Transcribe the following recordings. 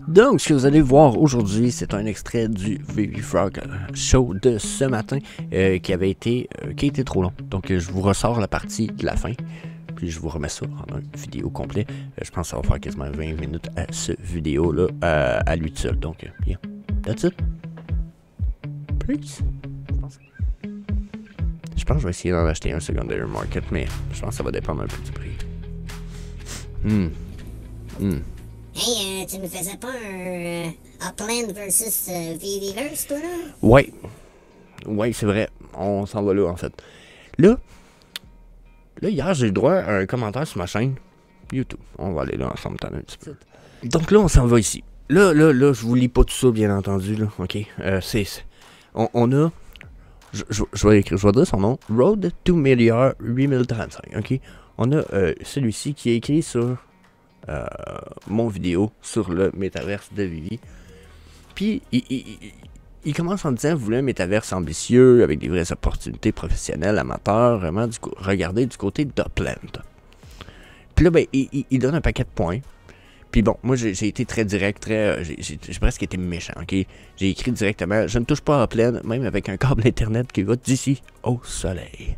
Donc, ce que vous allez voir aujourd'hui, c'est un extrait du Vivi Frog Show de ce matin qui a été trop long. Donc, je vous ressors la partie de la fin, puis je vous remets ça en une vidéo complète. Je pense que ça va faire quasiment 20 minutes à ce vidéo-là à lui tout seul. Donc, yeah, that's it. Peace. Je pense que je vais essayer d'en acheter un secondary market, mais je pense que ça va dépendre un peu du prix. Hey, tu me faisais pas un Upland versus VVverse, toi, là? Ouais, c'est vrai. On s'en va là, en fait. Là, hier, j'ai eu droit à un commentaire sur ma chaîne YouTube. On va aller là ensemble un petit peu. Donc là, on s'en va ici. Là, je vous lis pas tout ça, bien entendu, là, ok? On a... Je vais dire son nom. Road to Milliard 8035, ok? On a celui-ci qui est écrit sur... mon vidéo sur le métaverse de Vivi. Puis, il commence en disant, vous voulez un métaverse ambitieux, avec des vraies opportunités professionnelles, amateurs, vraiment, regardez du côté d'Upland. Puis là, ben, il donne un paquet de points. Puis bon, moi, j'ai été très direct, j'ai presque été méchant, ok? J'ai écrit directement, je ne touche pas à Upland, même avec un câble internet qui va d'ici au soleil.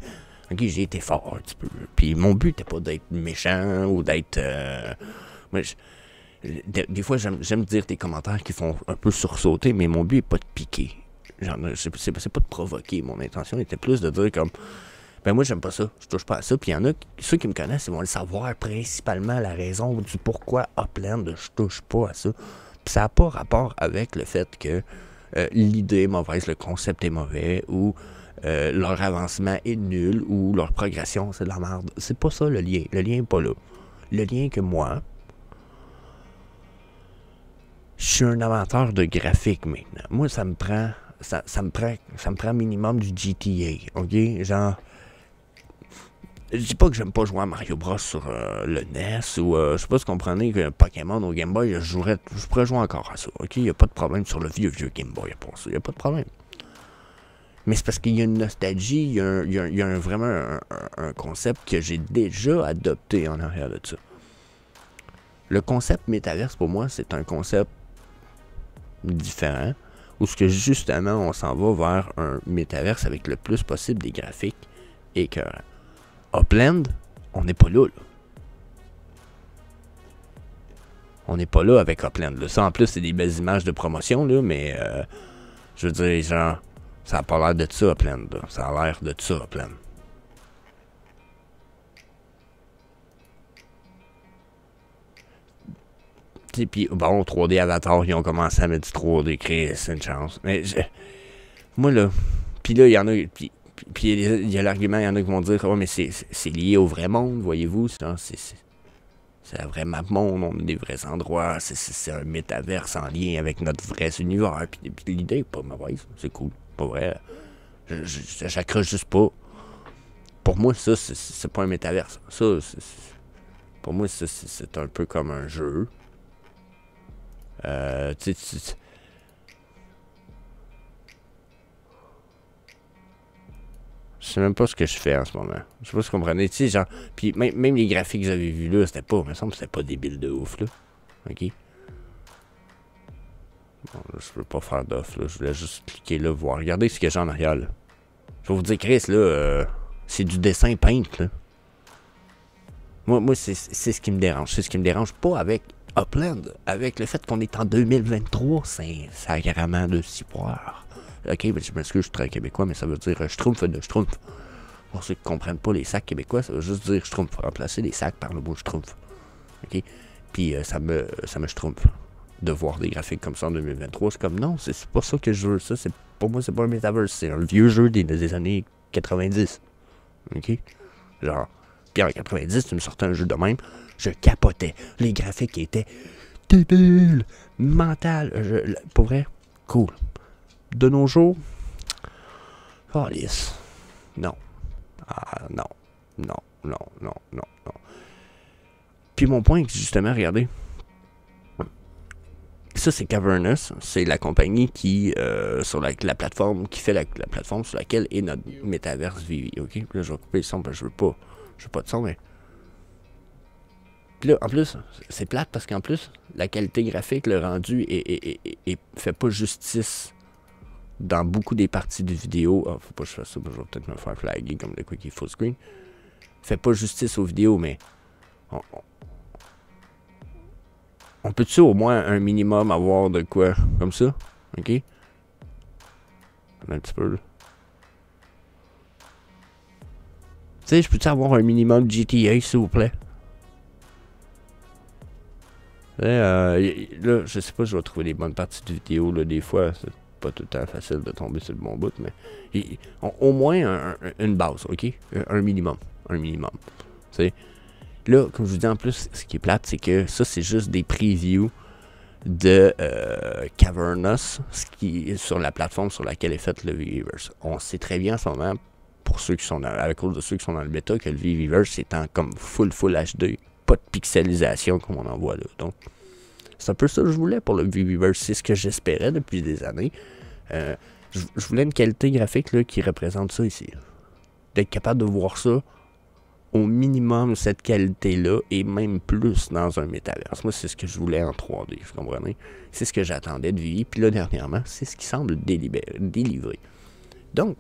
Ok, j'ai été fort un petit peu. Puis mon but n'était pas d'être méchant ou d'être... des fois, j'aime dire des commentaires qui font un peu sursauter, mais mon but n'est pas de piquer. C'est pas de provoquer. Mon intention était plus de dire comme... Ben moi, j'aime pas ça. Je touche pas à ça. Puis il y en a, ceux qui me connaissent, ils vont le savoir principalement la raison du pourquoi Upland, je touche pas à ça. Puis ça n'a pas rapport avec le fait que l'idée est mauvaise, le concept est mauvais, ou... leur avancement est nul ou leur progression c'est de la merde. C'est pas ça le lien. Le lien est pas là. Le lien est que moi, je suis un amateur de graphique maintenant. Moi, ça me prend minimum du GTA. Ok? Genre, je dis pas que j'aime pas jouer à Mario Bros sur le NES ou je sais pas si vous comprenez que Pokémon au Game Boy, je pourrais jouer encore à ça. Ok? Y a pas de problème sur le vieux Game Boy pour ça. Y a pas de problème. Mais c'est parce qu'il y a une nostalgie, il y a vraiment un concept que j'ai déjà adopté en arrière de ça. Le concept métaverse, pour moi, c'est un concept différent, où ce que justement, on s'en va vers un métaverse avec le plus possible des graphiques et que Upland, on n'est pas là. On n'est pas là avec Upland. Là. Ça, en plus, c'est des belles images de promotion, là, mais je veux dire, genre... Ça a pas l'air de ça, Upland. Ça a l'air de ça, Upland. Puis, bon, 3D Avatar, ils ont commencé à mettre du 3D, créer, c'est une chance. Mais, moi, là, puis là, il y en a, puis il y a l'argument, il y en a qui vont dire, oh, mais c'est lié au vrai monde, voyez-vous, c'est un vrai map monde, on a des vrais endroits, c'est un métaverse en lien avec notre vrai univers. Puis l'idée est pas mauvaise, c'est cool. Pas vrai. J'accroche juste pas. Pour moi, ça, c'est pas un métaverse. Ça, pour moi, c'est un peu comme un jeu. Je sais même pas ce que je fais en ce moment. Je sais pas si vous comprenez. Tu sais, genre. Puis même les graphiques que vous avez vus là, c'était pas. Il me semble que c'était pas débile de ouf, là. Ok? Bon, là, je veux pas faire d'off, là. Je voulais juste cliquer là, voir. Regardez ce que j'ai en arrière, là. Je vais vous dire, Chris, là, c'est du dessin peint, là. Moi c'est ce qui me dérange. C'est ce qui me dérange pas avec Upland. Avec le fait qu'on est en 2023, c'est sacrément de ciboire. Ok, ben, je m'excuse, je suis très québécois, mais ça veut dire schtroumpf de schtroumpf. Pour ceux qui comprennent pas les sacs québécois, ça veut juste dire schtroumpf. Remplacer les sacs par le mot schtroumpf. Ok? Puis ça me schtroumpf. De voir des graphiques comme ça en 2023, c'est comme non, c'est pas ça que je veux. Ça, pour moi, c'est pas un metaverse, c'est un vieux jeu des années 90. Ok? Genre, puis en 90, tu me sortais un jeu de même, je capotais. Les graphiques étaient débiles, mental. Pour vrai, cool. De nos jours, oh lisse. Non. Ah, non. Non. Puis mon point, justement, regardez. Ça, c'est Cavernous. C'est la compagnie qui, sur la plateforme, qui fait la plateforme sur laquelle est notre métaverse Vivi. Ok? Là, je vais couper le son parce que je veux pas de son, mais. Puis là, en plus, c'est plate parce qu'en plus, la qualité graphique, le rendu, fait pas justice dans beaucoup des parties de vidéo. Ah, faut pas que je fasse ça, je vais peut-être me faire flaguer comme de quoi qui est full screen. Fait pas justice aux vidéos, mais on peut-tu au moins un minimum avoir de quoi comme ça? OK? Un petit peu là. Tu sais, je peux-tu avoir un minimum de GTA, s'il vous plaît? Là, je sais pas, je vais trouver des bonnes parties de vidéo, là, des fois, c'est pas tout le temps facile de tomber sur le bon bout, mais au moins une base, OK? Un minimum. Tu sais? Là, comme je vous dis, en plus, ce qui est plate, c'est que ça, c'est juste des previews de Cavernous, ce qui est sur la plateforme sur laquelle est fait le Viviverse. On sait très bien en ce moment, pour ceux qui sont à cause de ceux qui sont dans le bêta, que le Viviverse est en comme full HD, pas de pixelisation comme on en voit là. Donc, c'est un peu ça que je voulais pour le Viviverse, c'est ce que j'espérais depuis des années. Je voulais une qualité graphique là, qui représente ça ici. D'être capable de voir ça au minimum cette qualité-là et même plus dans un métaverse. Moi, c'est ce que je voulais en 3D, vous comprenez? C'est ce que j'attendais de Vivi. Puis là, dernièrement, c'est ce qui semble délivrer. Donc,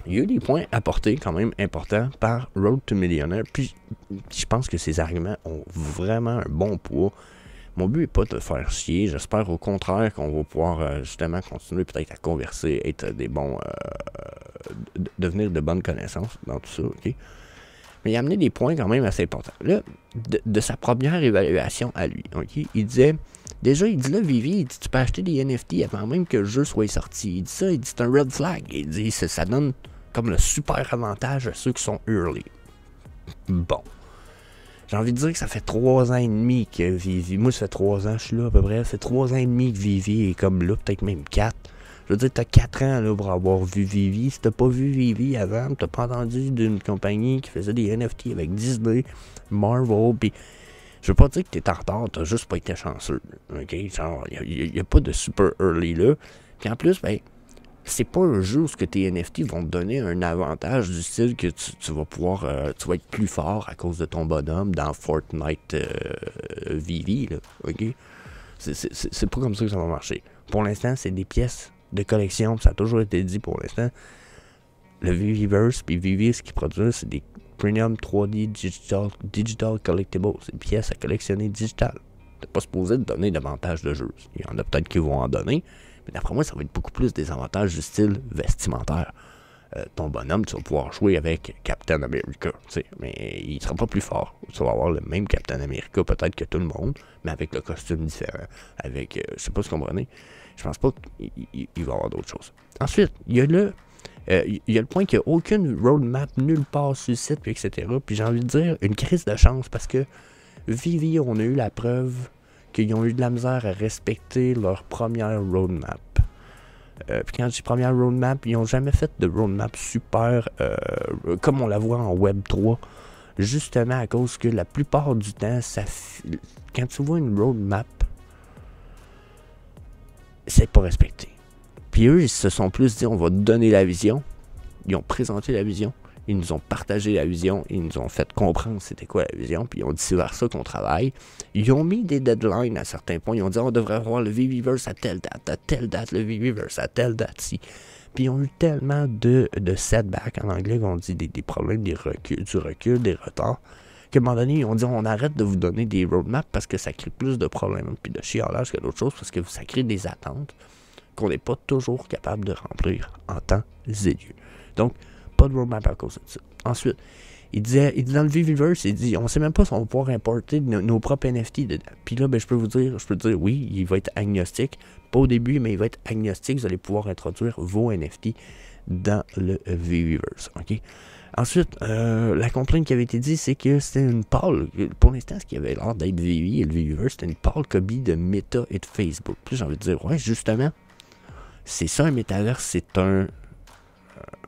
il y a eu des points apportés quand même importants par Road to Millionaire. Puis, je pense que ces arguments ont vraiment un bon poids. Mon but n'est pas de te faire chier. J'espère au contraire qu'on va pouvoir justement continuer peut-être à converser, être des bons... devenir de bonnes connaissances dans tout ça, OK? Mais il a amené des points quand même assez importants. Là, de sa première évaluation à lui, OK? Il disait... Déjà, il dit là, Vivi, il dit tu peux acheter des NFT avant même que le jeu soit sorti. Il dit ça, il dit c'est un red flag. Il dit ça donne comme le super avantage à ceux qui sont early. Bon. J'ai envie de dire que ça fait 3 ans et demi que Vivi... Moi, ça fait 3 ans, je suis là à peu près. Ça fait 3 ans et demi que Vivi est comme là, peut-être même 4. Je veux dire, t'as 4 ans là, pour avoir vu Vivi. Si t'as pas vu Vivi avant, t'as pas entendu d'une compagnie qui faisait des NFT avec Disney, Marvel, pis... Je veux pas dire que t'es en retard, t'as juste pas été chanceux. OK? Genre, y a pas de super early là. Puis en plus, ben, c'est pas un jeu où tes NFT vont te donner un avantage du style que tu vas pouvoir... tu vas être plus fort à cause de ton bonhomme dans Fortnite Vivi, là. OK? C'est pas comme ça que ça va marcher. Pour l'instant, c'est des pièces de collection. Ça a toujours été dit pour l'instant. Le Viviverse puis Vivi, ce qu'ils produisent, c'est des Premium 3D Digital Collectibles. C'est des pièces à collectionner digitales. T'es pas supposé te donner davantage de jeux. Il y en a peut-être qui vont en donner, mais d'après moi, ça va être beaucoup plus des avantages du style vestimentaire. Ton bonhomme, tu vas pouvoir jouer avec Captain America, mais il sera pas plus fort. Tu vas avoir le même Captain America peut-être que tout le monde, mais avec le costume différent. Avec, je sais pas si vous comprenez. Je pense pas qu'il va y avoir d'autres choses. Ensuite, il y a le point qu'il n'y a aucune roadmap nulle part sur le site, puis etc. Puis j'ai envie de dire, une crise de chance, parce que Vivi, on a eu la preuve qu'ils ont eu de la misère à respecter leur première roadmap. Puis quand je dis première roadmap, ils n'ont jamais fait de roadmap super comme on la voit en Web 3. Justement à cause que la plupart du temps, quand tu vois une roadmap, c'est pas respecté. Puis eux, ils se sont plus dit, on va te donner la vision. Ils ont présenté la vision. Ils nous ont partagé la vision. Ils nous ont fait comprendre c'était quoi la vision. Puis ils ont dit, c'est vers ça qu'on travaille. Ils ont mis des deadlines à certains points. Ils ont dit, on devrait avoir le Viviverse à telle date, le Viviverse à telle date-ci. Puis ils ont eu tellement de setbacks, en anglais, qu'on dit des problèmes, du recul, des retards, qu'à un moment donné, ils ont dit, on arrête de vous donner des roadmaps parce que ça crée plus de problèmes puis de chialage que d'autres choses, parce que ça crée des attentes qu'on n'est pas toujours capable de remplir en temps et lieu. Donc, pas de roadmap à cause de ça. Ensuite, il dit dans le Viviverse, il dit, on sait même pas si on va pouvoir importer nos propres NFT dedans. Puis là, ben, je peux dire, oui, il va être agnostique. Pas au début, mais il va être agnostique. Vous allez pouvoir introduire vos NFT dans le Viviverse. OK? Ensuite, la complainte qui avait été dit, c'est que c'était une pâle, pour l'instant, ce qui avait l'air d'être Vivi et le Viviverse, c'était une pâle copie de Meta et de Facebook. Puis j'ai envie de dire, ouais, justement, c'est ça un métaverse, c'est un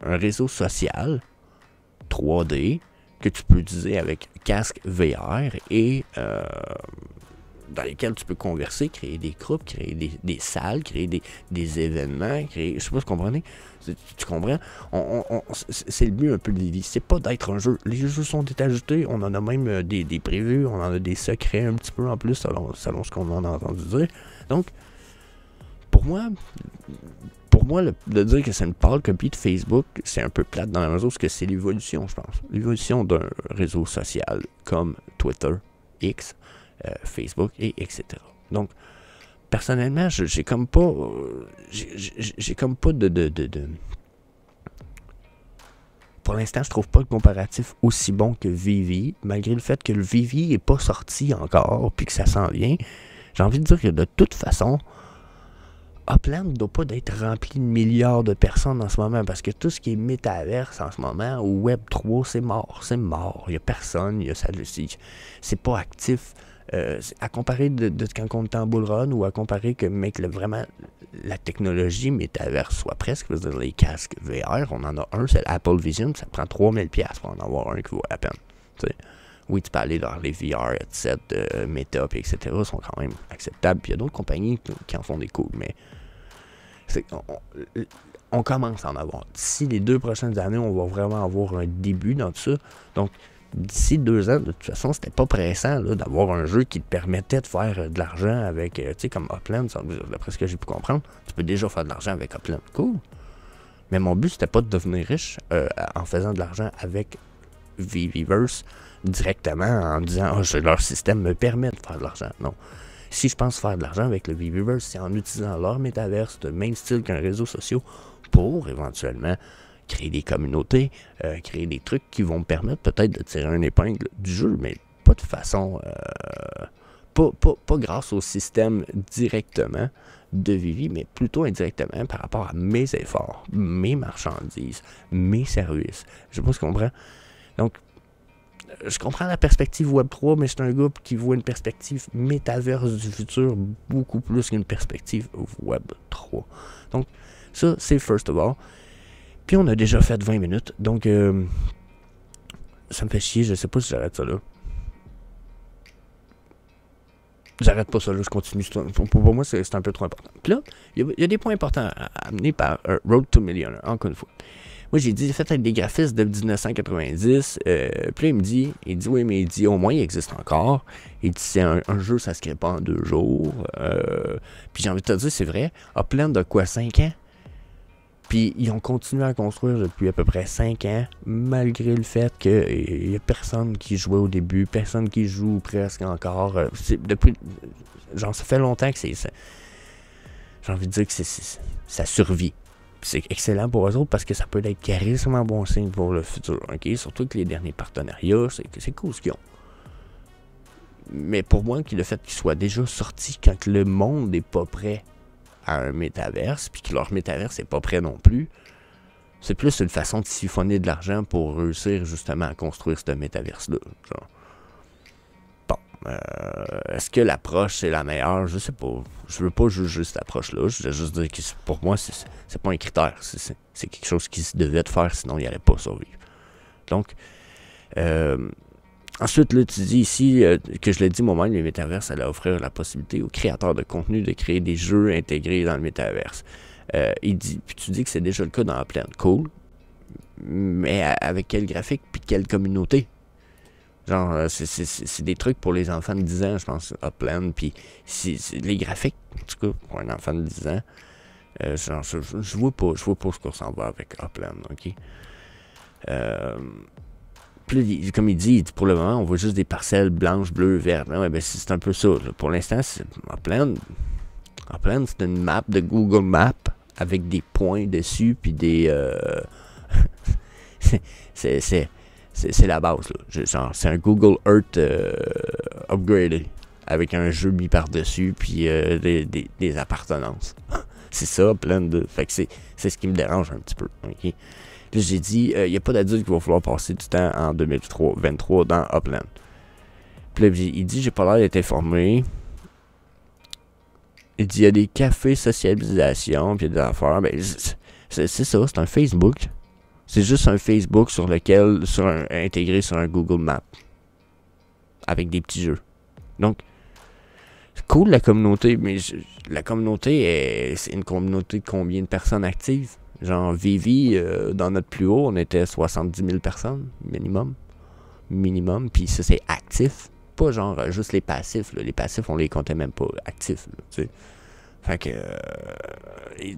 réseau social 3D que tu peux utiliser avec casque VR et dans lesquels tu peux converser, créer des groupes, créer des salles, créer des événements, créer... Je sais pas si vous comprenez. Tu comprends? C'est le but un peu de Vivi. C'est pas d'être un jeu. Les jeux sont ajoutés. On en a même des prévus. On en a des secrets un petit peu en plus, selon ce qu'on en a entendu dire. Donc, pour moi, de dire que c'est une pâle copie de Facebook, c'est un peu plate dans la mesure où c'est l'évolution, je pense. L'évolution d'un réseau social comme Twitter, X, Facebook, et etc. Donc, personnellement, j'ai comme pas... J'ai comme pas de... Pour l'instant, je trouve pas le comparatif aussi bon que Vivi, malgré le fait que le Vivi est pas sorti encore, puis que ça s'en vient. J'ai envie de dire que de toute façon... Upland ne doit pas d'être rempli de milliards de personnes en ce moment, parce que tout ce qui est métaverse en ce moment, ou Web3, c'est mort. Il n'y a personne, c'est pas actif. À comparer de quand on était en bull run, ou à comparer que vraiment la technologie métaverse soit presque, je veux dire, les casques VR, on en a un, c'est l'Apple Vision, ça prend 3000$ pour en avoir un qui vaut la peine. T'sais. Oui, tu peux aller dans les VR, headsets, Meta, etc. sont quand même acceptables. Puis il y a d'autres compagnies qui en font des coups, mais on commence à en avoir. D'ici les 2 prochaines années, on va vraiment avoir un début dans tout ça. Donc, d'ici 2 ans, de toute façon, c'était pas pressant là, d'avoir un jeu qui te permettait de faire de l'argent avec, tu sais, comme Upland, d'après ce que j'ai pu comprendre, tu peux déjà faire de l'argent avec Upland. Cool. Mais mon but, c'était pas de devenir riche en faisant de l'argent avec Viviverse directement en disant leur système me permet de faire de l'argent. Non. Si je pense faire de l'argent avec le Viviverse, c'est en utilisant leur métaverse de même style qu'un réseau social pour éventuellement créer des communautés, créer des trucs qui vont me permettre peut-être de tirer une épingle du jeu, mais pas de façon... pas grâce au système directement de Vivi, mais plutôt indirectement par rapport à mes efforts, mes marchandises, mes services. Je sais pas si tu comprends. Donc, je comprends la perspective Web3, mais c'est un gars qui voit une perspective métaverse du futur beaucoup plus qu'une perspective Web3. Donc, ça, c'est first of all. Puis, on a déjà fait 20 minutes, donc ça me fait chier, je sais pas si j'arrête ça là. J'arrête pas ça là, je continue. Pour moi, c'est un peu trop important. Puis là, il y a des points importants à amener par Road to Millionaire, encore une fois. Moi, j'ai dit, fait avec des graphistes de 1990. Puis là, il me dit, oui, mais il dit, au moins, il existe encore. Il dit, c'est un jeu, ça se crée pas en 2 jours. Puis j'ai envie de te dire, c'est vrai. Upland de quoi, 5 ans? Puis ils ont continué à construire depuis à peu près 5 ans, malgré le fait qu'il n'y a personne qui jouait au début, personne qui joue presque encore. Depuis, genre, ça fait longtemps que c'est... J'ai envie de dire que ça survit. C'est excellent pour eux autres parce que ça peut être carrément bon signe pour le futur. Okay? Surtout que les derniers partenariats, c'est cool ce qu'ils ont. Mais pour moi, le fait qu'ils soient déjà sortis quand le monde n'est pas prêt à un métaverse, puis que leur métaverse n'est pas prêt non plus, c'est plus une façon de siphonner de l'argent pour réussir justement à construire ce métaverse-là. Genre. Bon, est-ce que l'approche est la meilleure? Je sais pas. Je veux pas juger cette approche-là. Je veux juste dire que pour moi, c'est pas un critère. C'est quelque chose qui se devait de faire, sinon il n'y allait pas survivre. Donc, ensuite, là, tu dis ici que je l'ai dit moi-même, le métaverse allait offrir la possibilité aux créateurs de contenu de créer des jeux intégrés dans le métaverse. Puis tu dis que c'est déjà le cas dans Upland. Cool. Mais avec quel graphique puis quelle communauté? Genre, c'est des trucs pour les enfants de 10 ans, je pense, Upland. Puis les graphiques, en tout cas, pour un enfant de 10 ans, genre, je vois pas ce qu'on s'en va avec Upland, ok? Puis, comme il dit, pour le moment, on voit juste des parcelles blanches, bleues, vertes. Ouais, ben, c'est un peu ça. Là. Pour l'instant, Upland, c'est une map de Google Maps avec des points dessus, puis des... c'est la base. Là. Genre, c'est un Google Earth upgraded, avec un jeu mis par-dessus, puis des appartenances. C'est ça, Upland. Fait que c'est ce qui me dérange un petit peu. OK? Là, j'ai dit, il n'y a pas d'adulte qui va falloir passer du temps en 2023 dans Upland. Puis là, il dit, j'ai pas l'air d'être informé. Il dit, il y a des cafés socialisation, puis il y a des affaires. Ben, c'est ça, c'est un Facebook. C'est juste un Facebook sur lequel, intégré sur un Google Maps. Avec des petits jeux. Donc, cool la communauté, mais la communauté, c'est une communauté de combien de personnes actives? Genre, Vivi, dans notre plus haut, on était 70 000 personnes, minimum, puis ça, c'est actif. Pas genre juste les passifs, là. Les passifs, on les comptait même pas actifs, là, tu sais. Fait que,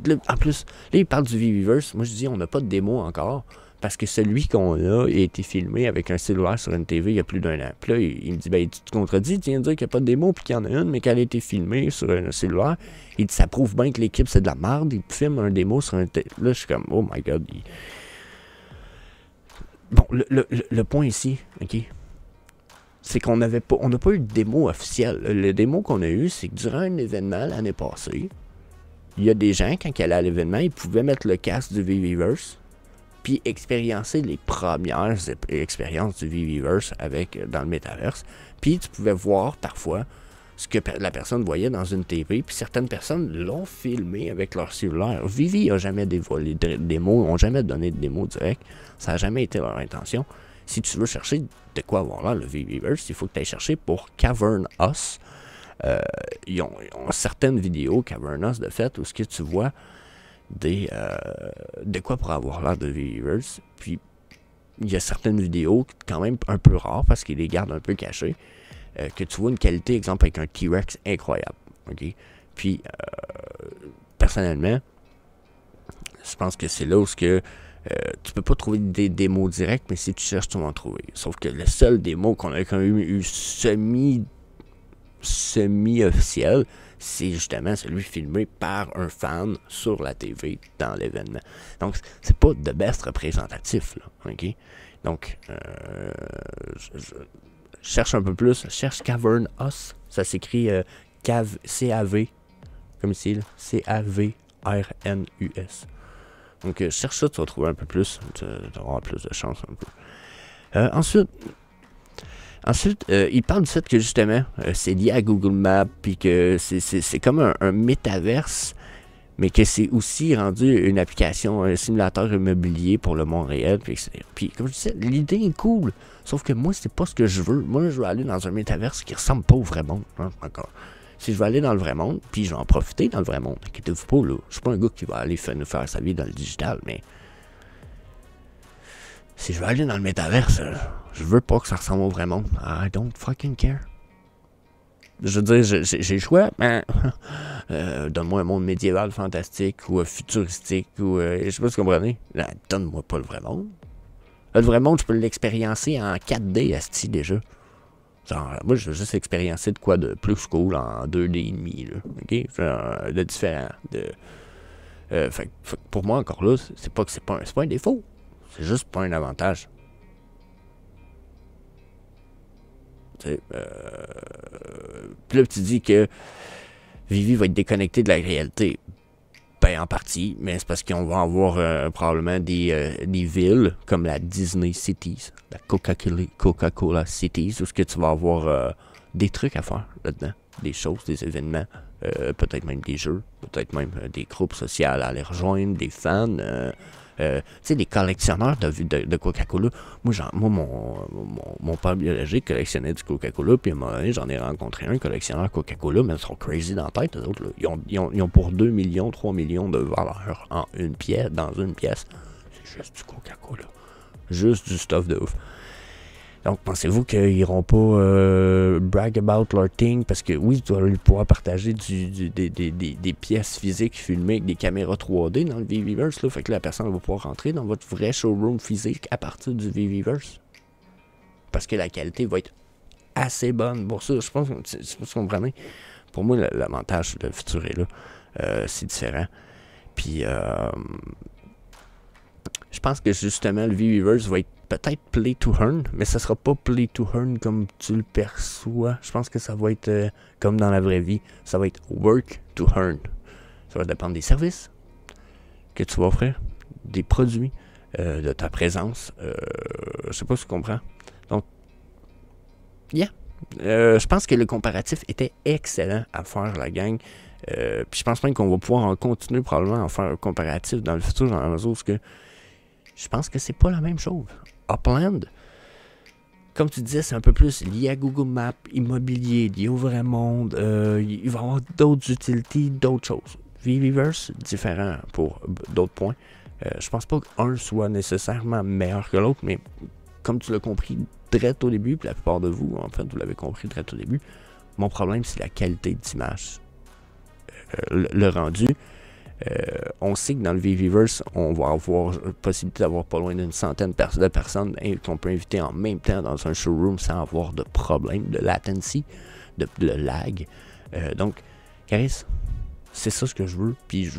là, en plus, là, il parle du Viviverse. Moi, je dis, on n'a pas de démo encore. Parce que celui qu'on a été filmé avec un cellulaire sur une TV il y a plus d'1 an. Puis là, il me dit, ben, tu te contredis, tu viens de dire qu'il n'y a pas de démo, puis qu'il y en a une, mais qu'elle a été filmée sur un cellulaire. Il dit, ça prouve bien que l'équipe, c'est de la merde. Il filme un démo sur un... Là, je suis comme, oh my God. Bon, le point ici, OK, c'est qu'on n'a pas eu de démo officielle. Le démo qu'on a eu, c'est que durant un événement l'année passée, il y a des gens, quand ils allaient à l'événement, ils pouvaient mettre le casque du Viviverse puis expériencer les premières expériences du Viviverse dans le métaverse. Puis tu pouvais voir parfois ce que la personne voyait dans une TV, puis certaines personnes l'ont filmé avec leur cellulaire. Vivi n'a jamais dévoilé de démo, n'ont jamais donné de démo direct. Ça n'a jamais été leur intention. Si tu veux chercher de quoi avoir là le Viviverse, il faut que tu ailles chercher pour Cavern Us. Ils ont certaines vidéos, Cavern Us, de fait, où ce que tu vois de quoi pour avoir l'air de Viviverse. Puis il y a certaines vidéos quand même un peu rares parce qu'ils les gardent un peu cachées, que tu vois une qualité, exemple avec un T-Rex incroyable. Okay? Puis personnellement, je pense que c'est là où tu peux pas trouver des démos directes, mais si tu cherches, tu vas en trouver. Sauf que le seul démo qu'on a quand même eu semi-officiel, c'est justement celui filmé par un fan sur la TV dans l'événement. Donc, c'est pas de best représentatif, là, OK? Donc, je cherche un peu plus. Je cherche Cavern Us. Ça s'écrit C-A-V, comme ici, là, C-A-V-R-N-U-S. Donc, cherche ça, tu vas trouver un peu plus. Tu vas avoir plus de chance un peu. Ensuite, il parle du fait que justement, c'est lié à Google Maps, puis que c'est comme un métaverse, mais que c'est aussi rendu une application, un simulateur immobilier pour le monde réel. Puis comme je disais, l'idée est cool, sauf que moi, c'est pas ce que je veux. Moi, je veux aller dans un métaverse qui ressemble pas au vrai monde, hein, encore. Si je veux aller dans le vrai monde, puis je vais en profiter dans le vrai monde, inquiétez-vous pas, là. Je suis pas un gars qui va aller nous faire sa vie dans le digital, mais... Si je veux aller dans le métaverse, je veux pas que ça ressemble au vrai monde. I don't fucking care. Je veux dire, j'ai le choix, mais donne-moi un monde médiéval fantastique ou futuristique ou je sais pas si vous comprenez. Là, donne-moi pas le vrai monde. Le vrai monde, je peux l'expériencer en 4D asti déjà. Genre, moi, je veux juste expériencer de quoi de plus cool en 2D et demi, là. OK? Genre, de différent. Fait, pour moi, encore là, c'est pas un défaut. C'est juste pas un avantage. Tu sais, puis là, tu dis que Vivi va être déconnecté de la réalité. Ben, en partie, mais c'est parce qu'on va avoir probablement des villes comme la Disney Cities, la Coca-Cola Cities, où ce que tu vas avoir des trucs à faire là-dedans, des choses, des événements, peut-être même des jeux, peut-être même des groupes sociaux à aller rejoindre, des fans, tu sais, des collectionneurs de Coca-Cola. Moi, mon père biologique collectionnait du Coca-Cola, puis à un moment donné, j'en ai rencontré un collectionneur Coca-Cola, mais ils sont crazy dans la tête, eux autres, là. Ils ont pour 2 millions, 3 millions de valeur dans une pièce. C'est juste du Coca-Cola. Juste du stuff de ouf. Donc, pensez-vous qu'ils n'iront pas brag about leur thing? Parce que oui, tu vas pouvoir partager des pièces physiques filmées avec des caméras 3D dans le Viviverse. Là, fait que la personne va pouvoir rentrer dans votre vrai showroom physique à partir du Viviverse. Parce que la qualité va être assez bonne pour ça. Je pense que vous comprenez. Pour moi, l'avantage, le futur est là. C'est différent. Puis, je pense que justement, le Viviverse va être peut-être play to earn, mais ça sera pas play to earn comme tu le perçois. Je pense que ça va être comme dans la vraie vie. Ça va être work to earn. Ça va dépendre des services que tu vas offrir, des produits, de ta présence. Je sais pas si tu comprends. Donc, yeah. Je pense que le comparatif était excellent à faire, la gang. Puis je pense même qu'on va pouvoir en continuer probablement à faire un comparatif dans le futur, dans la mesure où je pense que c'est pas la même chose. Upland, comme tu disais, c'est un peu plus lié à Google Maps, immobilier, lié au vrai monde. Il va y avoir d'autres utilités, d'autres choses. VVverse, différent pour d'autres points. Je pense pas qu'un soit nécessairement meilleur que l'autre, mais comme tu l'as compris direct au début, puis la plupart de vous, en fait, vous l'avez compris direct au début, mon problème, c'est la qualité d'image. Le rendu. On sait que dans le VVverse, on va avoir la possibilité d'avoir pas loin d'une centaine de personnes qu'on peut inviter en même temps dans un showroom sans avoir de problème, de latency, de lag. Donc, Caris, c'est ça ce que je veux, puis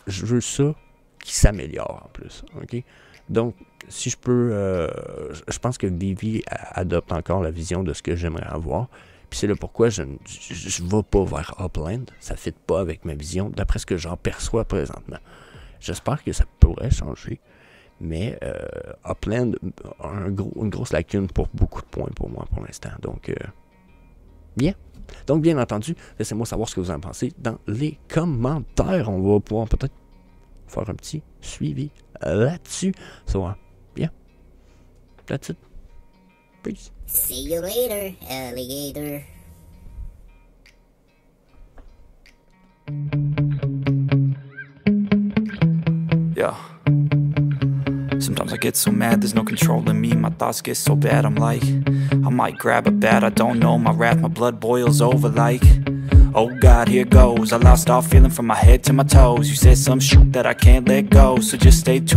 je veux ça qui s'améliore en plus. Okay? Donc, si je peux, je pense que VV adopte encore la vision de ce que j'aimerais avoir. Puis c'est le pourquoi je ne vais pas vers Upland. Ça ne fit pas avec ma vision, d'après ce que j'en perçois présentement. J'espère que ça pourrait changer. Mais Upland a une grosse lacune pour beaucoup de points pour moi pour l'instant. Donc, bien. Donc, bien entendu, laissez-moi savoir ce que vous en pensez dans les commentaires. On va pouvoir peut-être faire un petit suivi là-dessus. Ça va bien. That's it. Peace. See you later, alligator. Yeah. Sometimes I get so mad, there's no controlling me. My thoughts get so bad, I'm like, I might grab a bat, I don't know. My wrath, my blood boils over like, oh God, here goes. I lost all feeling from my head to my toes. You said some shit that I can't let go, so just stay tuned.